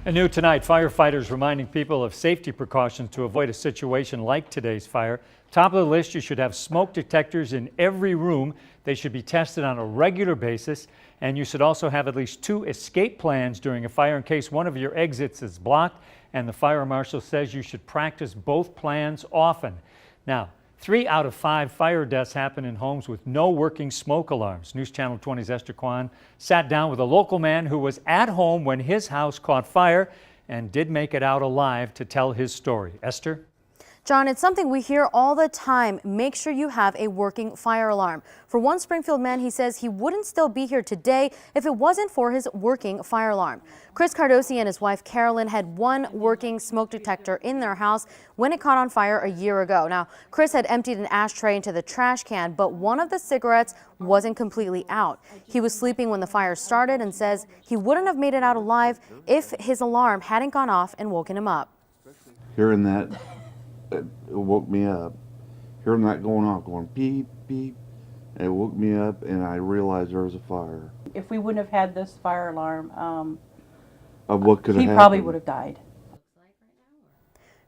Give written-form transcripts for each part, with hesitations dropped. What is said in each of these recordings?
And new tonight, firefighters reminding people of safety precautions to avoid a situation like today's fire. Top of the list, you should have smoke detectors in every room. They should be tested on a regular basis. And you should also have at least 2 escape plans during a fire in case one of your exits is blocked. And the fire marshal says you should practice both plans often. Now, 3 out of 5 fire deaths happen in homes with no working smoke alarms. News Channel 20's Esther Kwan sat down with a local man who was at home when his house caught fire and did make it out alive to tell his story. Esther? John, it's something we hear all the time. Make sure you have a working fire alarm. For one Springfield man, he says he wouldn't still be here today if it wasn't for his working fire alarm. Chris Cardosi and his wife Carolyn had one working smoke detector in their house when it caught on fire a year ago. Now, Chris had emptied an ashtray into the trash can, but one of the cigarettes wasn't completely out. He was sleeping when the fire started and says he wouldn't have made it out alive if his alarm hadn't gone off and woken him up. Hearing that, it woke me up. Hearing that going off, going beep, beep, it woke me up and I realized there was a fire. If we wouldn't have had this fire alarm, Of what could have he happened. probably would have died.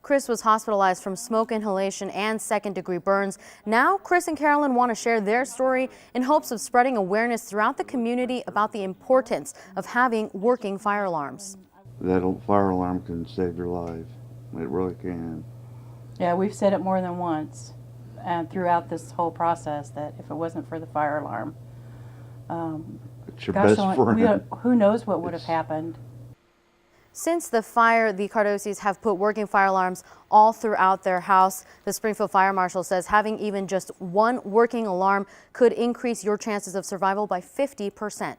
Chris was hospitalized from smoke inhalation and second-degree burns. Now, Chris and Carolyn want to share their story in hopes of spreading awareness throughout the community about the importance of having working fire alarms. That fire alarm can save your life. It really can. Yeah, we've said it more than once throughout this whole process that if it wasn't for the fire alarm, It's your gosh, best friend. who knows what would have happened. Since the fire, the Cardosis have put working fire alarms all throughout their house. The Springfield Fire Marshal says having even just one working alarm could increase your chances of survival by 50%.